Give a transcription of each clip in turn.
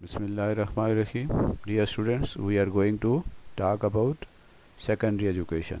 Bismillahirrahmanirrahim. Dear students, we are going to talk about secondary education.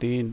3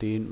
3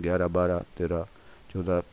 11, 12, 13, 14,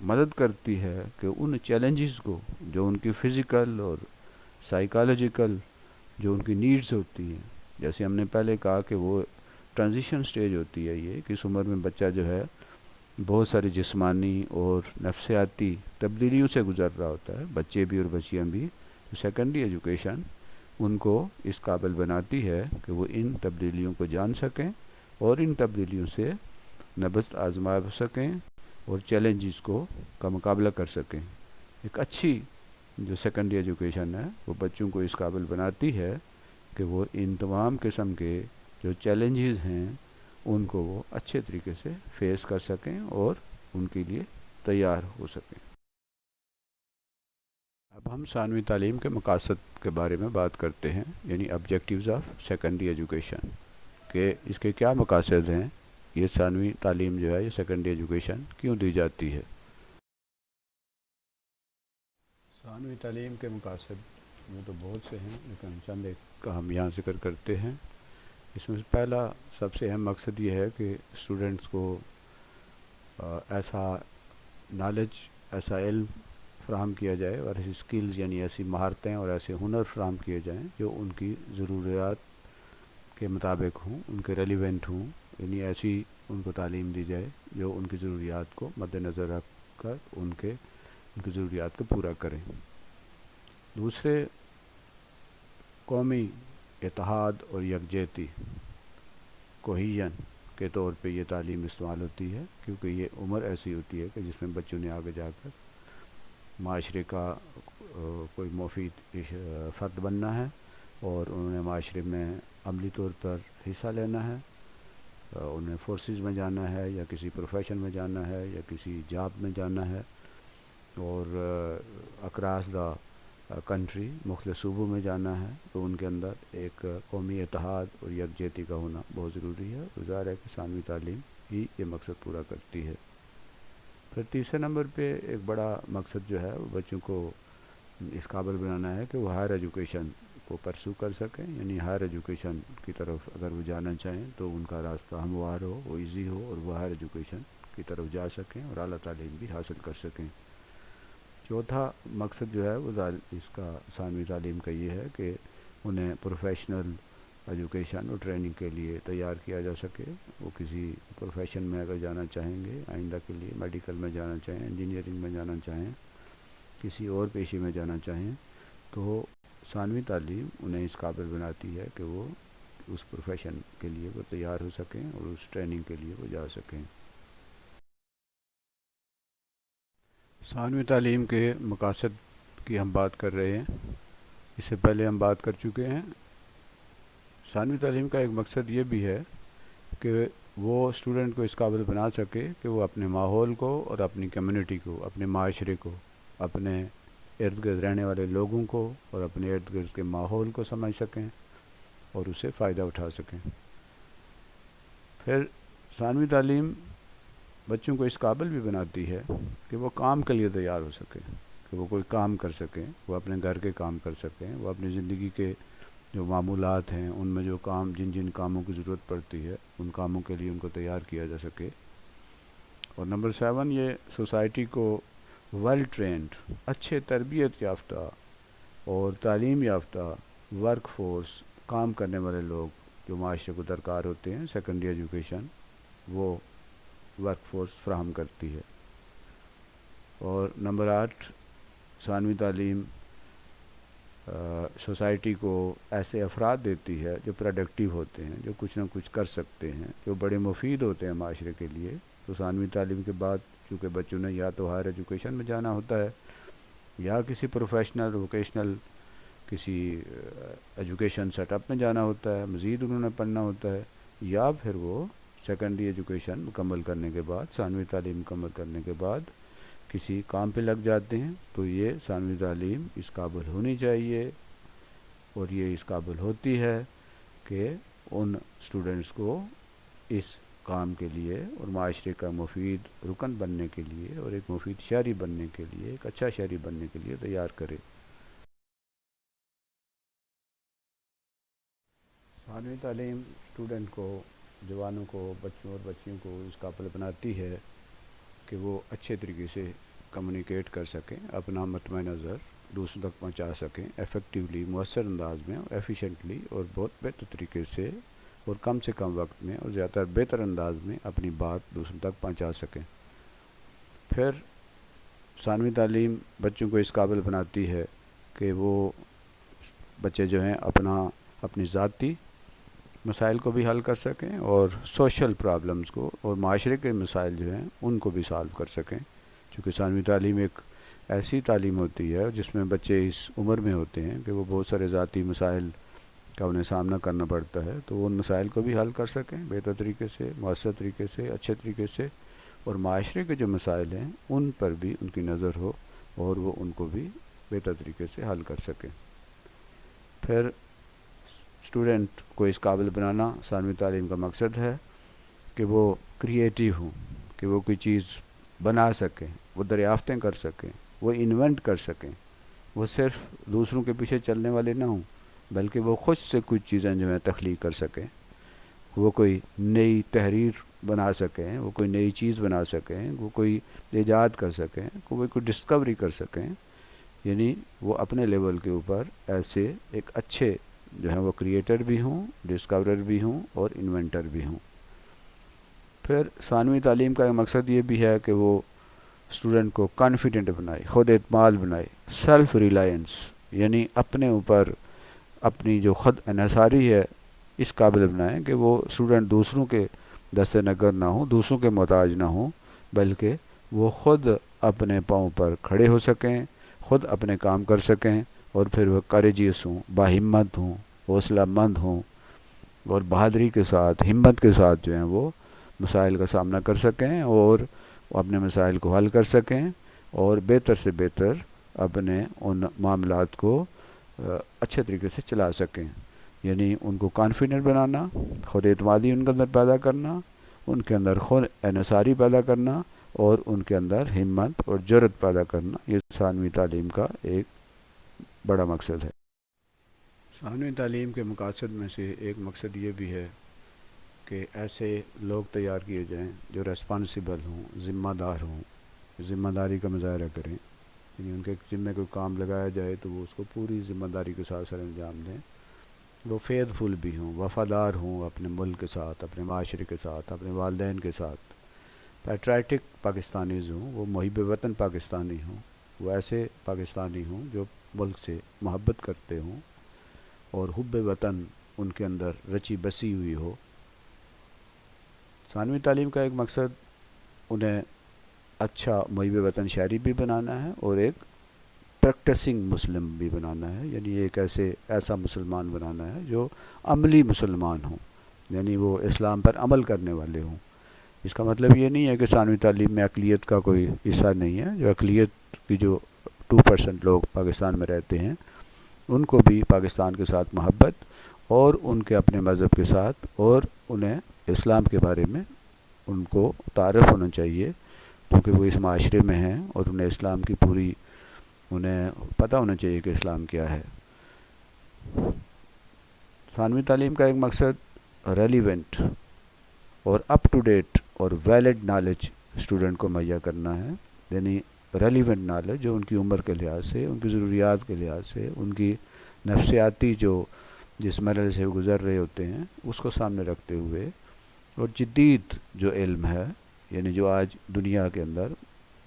مدد کرتی ہے کہ ان چیلنجز کو جو ان کی فزیکل اور سائیکالوجیکل جو ان کی نیڈز ہوتی ہیں، جیسے ہم نے پہلے کہا کہ وہ ٹرانزیشن سٹیج ہوتی ہے یہ، کہ اس عمر میں بچہ جو ہے بہت ساری جسمانی اور نفسیاتی تبدیلیوں سے گزر رہا ہوتا ہے، بچے بھی اور بچیاں بھی. سیکنڈری ایجوکیشن ان کو اس قابل بناتی ہے کہ وہ ان تبدیلیوں کو جان سکیں اور ان تبدیلیوں سے نبرد آزما سکیں اور چیلنجز کا مقابلہ کر سکیں. ایک اچھی جو سیکنڈری ایجوکیشن ہے وہ بچوں کو اس قابل بناتی ہے کہ وہ ان تمام قسم کے جو چیلنجز ہیں ان کو وہ اچھے طریقے سے فیس کر سکیں اور ان کے لیے تیار ہو سکیں. اب ہم ثانوی تعلیم کے مقاصد کے بارے میں بات کرتے ہیں، یعنی آبجیکٹیوز آف سیکنڈری ایجوکیشن، کہ اس کے کیا مقاصد ہیں، یہ ثانوی تعلیم جو ہے یہ سیکنڈری ایجوکیشن کیوں دی جاتی ہے. ثانوی تعلیم کے مقاصد وہ تو بہت سے ہیں، لیکن چند ایک کا ہم یہاں ذکر کرتے ہیں. اس میں پہلا سب سے اہم مقصد یہ ہے کہ اسٹوڈنٹس کو ایسا نالج، ایسا علم فراہم کیا جائے اور ایسی سکلز یعنی ایسی مہارتیں اور ایسے ہنر فراہم کیے جائیں جو ان کی ضروریات کے مطابق ہوں، ان کے ریلیونٹ ہوں، یعنی ایسی ان کو تعلیم دی جائے جو ان کی ضروریات کو مد نظر رکھ کر ان کی ضروریات کو پورا کریں. دوسرے، قومی اتحاد اور یکجہتی، کوہیژن کے طور پہ یہ تعلیم استعمال ہوتی ہے، کیونکہ یہ عمر ایسی ہوتی ہے کہ جس میں بچوں نے آگے جا کر معاشرے کا کوئی مفید فرد بننا ہے اور انہوں نے معاشرے میں عملی طور پر حصہ لینا ہے. انہیں فورسز میں جانا ہے یا کسی پروفیشن میں جانا ہے یا کسی جاب میں جانا ہے، اور اکراس دا کنٹری مختلف صوبوں میں جانا ہے، تو ان کے اندر ایک قومی اتحاد اور یکجہتی کا ہونا بہت ضروری ہے. ظاہر ہے کہ ثانوی تعلیم ہی یہ مقصد پورا کرتی ہے. پھر تیسرے نمبر پہ ایک بڑا مقصد جو ہے وہ بچوں کو اس قابل بنانا ہے کہ وہ ہائر ایجوکیشن کو پرسو کر سکیں، یعنی ہائر ایجوکیشن کی طرف اگر وہ جانا چاہیں تو ان کا راستہ ہموار ہو، وہ ایزی ہو، اور وہ ہائر ایجوکیشن کی طرف جا سکیں اور اعلیٰ تعلیم بھی حاصل کر سکیں. چوتھا مقصد جو ہے وہ اس کا ثانوی تعلیم کا یہ ہے کہ انہیں پروفیشنل ایجوکیشن اور ٹریننگ کے لیے تیار کیا جا سکے. وہ کسی پروفیشن میں اگر جانا چاہیں گے آئندہ کے لیے، میڈیکل میں جانا چاہیں، انجینئرنگ میں جانا چاہیں، کسی اور پیشے میں جانا چاہیں، تو ثانوی تعلیم انہیں اس قابل بناتی ہے کہ وہ اس پروفیشن کے لیے وہ تیار ہو سکیں اور اس ٹریننگ کے لیے وہ جا سکیں. ثانوی تعلیم کے مقاصد کی ہم بات کر رہے ہیں، اس سے پہلے ہم بات کر چکے ہیں. ثانوی تعلیم کا ایک مقصد یہ بھی ہے کہ وہ اسٹوڈنٹ کو اس قابل بنا سکے کہ وہ اپنے ماحول کو اور اپنی کمیونٹی کو، اپنے معاشرے کو، اپنے ارد گرد رہنے والے لوگوں کو اور اپنے ارد گرد کے ماحول کو سمجھ سکیں اور اس سے فائدہ اٹھا سکیں. پھر ثانوی تعلیم بچوں کو اس قابل بھی بناتی ہے کہ وہ کام کے لیے تیار ہو سکیں، کہ وہ کوئی کام کر سکیں، وہ اپنے گھر کے کام کر سکیں، وہ اپنی زندگی کے جو معمولات ہیں ان میں جو کام جن کاموں کی ضرورت پڑتی ہے ان کاموں کے لیے ان کو تیار کیا جا سکے. اور نمبر 7، یہ سوسائٹی کو ویل ٹرینڈ، اچھے تربیت یافتہ اور تعلیم یافتہ ورک فورس، کام کرنے والے لوگ جو معاشرے کو درکار ہوتے ہیں، سیکنڈری ایجوکیشن وہ ورک فورس فراہم کرتی ہے. اور نمبر 8، ثانوی تعلیم سوسائٹی کو ایسے افراد دیتی ہے جو پروڈکٹیو ہوتے ہیں، جو کچھ نہ کچھ کر سکتے ہیں، جو بڑے مفید ہوتے ہیں معاشرے کے لیے. تو ثانوی تعلیم کے بعد چونکہ بچوں نے یا تو ہائر ایجوکیشن میں جانا ہوتا ہے یا کسی پروفیشنل ووکیشنل کسی ایجوکیشن سیٹ اپ میں جانا ہوتا ہے، مزید انہوں نے پڑھنا ہوتا ہے، یا پھر وہ سیکنڈری ایجوکیشن مکمل کرنے کے بعد، ثانوی تعلیم مکمل کرنے کے بعد کسی کام پہ لگ جاتے ہیں. تو یہ ثانوی تعلیم اس قابل ہونی چاہیے اور یہ اس قابل ہوتی ہے کہ ان اسٹوڈنٹس کو اس کام کے لیے اور معاشرے کا مفید رکن بننے کے لیے اور ایک مفید شہری بننے کے لیے، ایک اچھا شہری بننے کے لیے تیار کرے. ثانوی تعلیم اسٹوڈنٹ کو، جوانوں کو، بچوں اور بچیوں کو اس قابل بناتی ہے کہ وہ اچھے طریقے سے کمیونیکیٹ کر سکیں، اپنا مطمئن نظر دوسروں تک پہنچا سکیں ایفیکٹیولی، مؤثر انداز میں، ایفیشینٹلی اور بہت بہتر طریقے سے اور کم سے کم وقت میں اور زیادہ بہتر انداز میں اپنی بات دوسروں تک پہنچا سکیں۔ پھر ثانوی تعلیم بچوں کو اس قابل بناتی ہے کہ وہ بچے جو ہیں اپنی ذاتی مسائل کو بھی حل کر سکیں اور سوشل پرابلمز کو اور معاشرے کے مسائل جو ہیں ان کو بھی سالو کر سکیں، چونکہ ثانوی تعلیم ایک ایسی تعلیم ہوتی ہے جس میں بچے اس عمر میں ہوتے ہیں کہ وہ بہت سارے ذاتی مسائل کا انہیں سامنا کرنا پڑتا ہے، تو وہ ان مسائل کو بھی حل کر سکیں بہتر طریقے سے، مؤثر طریقے سے، اچھے طریقے سے، اور معاشرے کے جو مسائل ہیں ان پر بھی ان کی نظر ہو اور وہ ان کو بھی بہتر طریقے سے حل کر سکیں۔ پھر اسٹوڈنٹ کو اس قابل بنانا ثانوی تعلیم کا مقصد ہے کہ وہ کریٹیو ہوں، کہ وہ کوئی چیز بنا سکیں، وہ دریافتیں کر سکیں، وہ انوینٹ کر سکیں، وہ صرف دوسروں کے پیچھے چلنے والے نہ ہوں بلکہ وہ خود سے کچھ چیزیں جو ہیں تخلیق کر سکیں، وہ کوئی نئی تحریر بنا سکیں، وہ کوئی نئی چیز بنا سکیں، وہ کوئی ایجاد کر سکیں، کوئی ڈسکوری کر سکیں، یعنی وہ اپنے لیول کے اوپر ایسے ایک اچھے جو ہیں وہ کریٹر بھی ہوں، ڈسکورر بھی ہوں اور انوینٹر بھی ہوں۔ پھر ثانوی تعلیم کا ایک مقصد یہ بھی ہے کہ وہ اسٹوڈنٹ کو کانفیڈنٹ بنائے، خود اعتماد بنائے، سیلف ریلائنس، یعنی اپنے اوپر اپنی جو خود انحصاری ہے اس قابل بنائیں کہ وہ اسٹوڈنٹ دوسروں کے دست نگر نہ ہوں، دوسروں کے محتاج نہ ہوں، بلکہ وہ خود اپنے پاؤں پر کھڑے ہو سکیں، خود اپنے کام کر سکیں، اور پھر وہ کریجیس ہوں، باہمت ہوں، حوصلہ مند ہوں، اور بہادری کے ساتھ، ہمت کے ساتھ جو ہیں وہ مسائل کا سامنا کر سکیں اور اپنے مسائل کو حل کر سکیں اور بہتر سے بہتر اپنے ان معاملات کو اچھے طریقے سے چلا سکیں، یعنی ان کو کانفیڈنٹ بنانا، خود اعتمادی ان کے اندر پیدا کرنا، ان کے اندر خود انحصاری پیدا کرنا اور ان کے اندر ہمت اور جرأت پیدا کرنا، یہ ثانوی تعلیم کا ایک بڑا مقصد ہے۔ ثانوی تعلیم کے مقاصد میں سے ایک مقصد یہ بھی ہے کہ ایسے لوگ تیار کیے جائیں جو ریسپانسیبل ہوں، ذمہ دار ہوں، ذمہ داری کا مظاہرہ کریں، یعنی ان کے ذمہ کوئی کام لگایا جائے تو وہ اس کو پوری ذمہ داری کے ساتھ سر انجام دیں، وہ فیتھ فل بھی ہوں، وفادار ہوں اپنے ملک کے ساتھ، اپنے معاشرے کے ساتھ، اپنے والدین کے ساتھ، پیٹریٹک پاکستانیز ہوں، وہ محب وطن پاکستانی ہوں، وہ ایسے پاکستانی ہوں جو ملک سے محبت کرتے ہوں اور حب وطن ان کے اندر رچی بسی ہوئی ہو۔ ثانوی تعلیم کا ایک مقصد انہیں اچھا محب وطن شہری بھی بنانا ہے اور ایک پریکٹسنگ مسلم بھی بنانا ہے، یعنی ایک ایسا مسلمان بنانا ہے جو عملی مسلمان ہوں، یعنی وہ اسلام پر عمل کرنے والے ہوں۔ اس کا مطلب یہ نہیں ہے کہ ثانوی تعلیم میں اقلیت کا کوئی حصہ نہیں ہے، جو اقلیت کی جو 2% لوگ پاکستان میں رہتے ہیں ان کو بھی پاکستان کے ساتھ محبت اور ان کے اپنے مذہب کے ساتھ اور انہیں اسلام کے بارے میں ان کو تعارف ہونا چاہیے، کیونکہ وہ اس معاشرے میں ہیں اور انہیں اسلام کی پوری انہیں پتہ ہونا چاہیے کہ اسلام کیا ہے۔ ثانوی تعلیم کا ایک مقصد ریلیونٹ اور اپ ٹو ڈیٹ اور ویلڈ نالج اسٹوڈنٹ کو مہیا کرنا ہے، یعنی ریلیونٹ نالج جو ان کی عمر کے لحاظ سے، ان کی ضروریات کے لحاظ سے، ان کی نفسیاتی جو جس مرحلے سے گزر رہے ہوتے ہیں اس کو سامنے رکھتے ہوئے، اور جدید جو علم ہے، یعنی جو آج دنیا کے اندر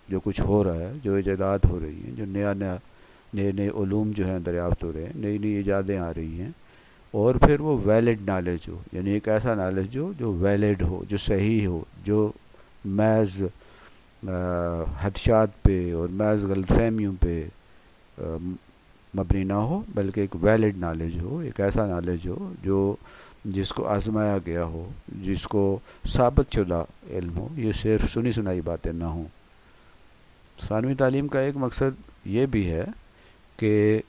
جو کچھ ہو رہا ہے، جو ایجادات ہو رہی ہیں، جو نئے علوم جو ہیں دریافت ہو رہے ہیں، نئی ایجادیں آ رہی ہیں، اور پھر وہ ویلڈ نالج ہو، یعنی ایک ایسا نالج ہو جو ویلڈ ہو، جو صحیح ہو، جو محض خدشات پہ اور محض غلط فہمیوں پہ مبنی نہ ہو، بلکہ ایک ویلڈ نالج ہو، ایک ایسا نالج ہو جو جس کو آزمایا گیا ہو، جس کو ثابت شدہ علم ہو، یہ صرف سنی سنائی باتیں نہ ہوں۔ ثانوی تعلیم کا ایک مقصد یہ بھی ہے کہ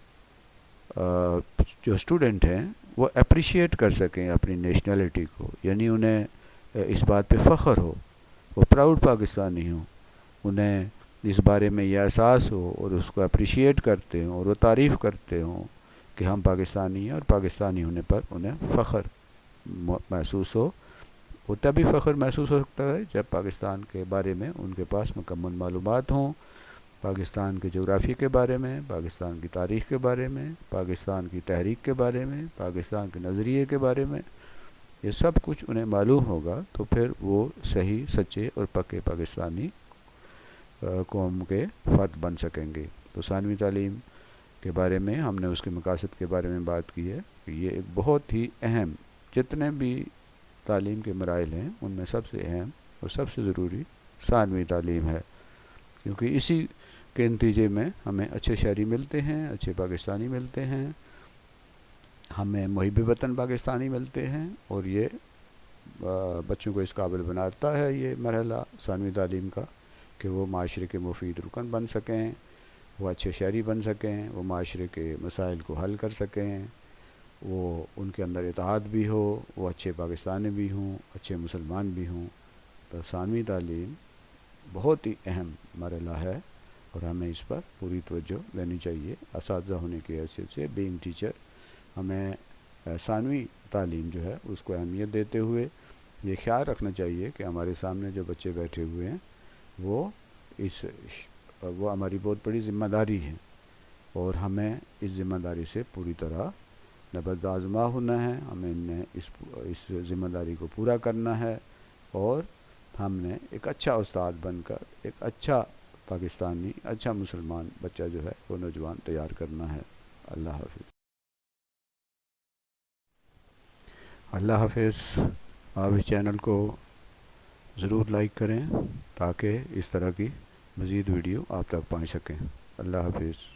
جو اسٹوڈنٹ ہیں وہ اپریشیٹ کر سکیں اپنی نیشنلٹی کو، یعنی انہیں اس بات پہ فخر ہو، وہ پراؤڈ پاکستانی ہوں، انہیں اس بارے میں یہ احساس ہو اور اس کو اپریشیٹ کرتے ہوں اور وہ تعریف کرتے ہوں کہ ہم پاکستانی ہیں، اور پاکستانی ہونے پر انہیں فخر محسوس ہو۔ وہ تبھی فخر محسوس ہو سکتا ہے جب پاکستان کے بارے میں ان کے پاس مکمل معلومات ہوں، پاکستان کے جغرافیے کے بارے میں، پاکستان کی تاریخ کے بارے میں، پاکستان کی تحریک کے بارے میں، پاکستان کے نظریے کے بارے میں، یہ سب کچھ انہیں معلوم ہوگا تو پھر وہ صحیح، سچے اور پکے پاکستانی قوم کے فرد بن سکیں گے۔ تو ثانوی تعلیم کے بارے میں ہم نے اس کے مقاصد کے بارے میں بات کی ہے کہ یہ ایک بہت ہی اہم، جتنے بھی تعلیم کے مراحل ہیں ان میں سب سے اہم اور سب سے ضروری ثانوی تعلیم ہے، کیونکہ اسی کے نتیجے میں ہمیں اچھے شہری ملتے ہیں، اچھے پاکستانی ملتے ہیں، ہمیں محب وطن پاکستانی ملتے ہیں، اور یہ بچوں کو اس قابل بناتا ہے یہ مرحلہ ثانوی تعلیم کا کہ وہ معاشرے کے مفید رکن بن سکیں، وہ اچھے شہری بن سکیں، وہ معاشرے کے مسائل کو حل کر سکیں، وہ ان کے اندر اتحاد بھی ہو، وہ اچھے پاکستانی بھی ہوں، اچھے مسلمان بھی ہوں۔ تو ثانوی تعلیم بہت ہی اہم مرحلہ ہے اور ہمیں اس پر پوری توجہ دینی چاہیے۔ اساتذہ ہونے کی حیثیت سے، بینگ ٹیچر، ہمیں ثانوی تعلیم جو ہے اس کو اہمیت دیتے ہوئے یہ خیال رکھنا چاہیے کہ ہمارے سامنے جو بچے بیٹھے ہوئے ہیں وہ ہماری بہت بڑی ذمہ داری ہے، اور ہمیں اس ذمہ داری سے پوری طرح نبرد آزما ہونا ہے، ہمیں انہیں اس ذمہ داری کو پورا کرنا ہے، اور ہم نے ایک اچھا استاد بن کر ایک اچھا پاکستانی، اچھا مسلمان بچہ جو ہے وہ نوجوان تیار کرنا ہے۔ اللہ حافظ۔ اللہ حافظ۔ آپ اس چینل کو ضرور لائک کریں تاکہ اس طرح کی مزید ویڈیو آپ تک پہنچ سکیں۔ اللہ حافظ۔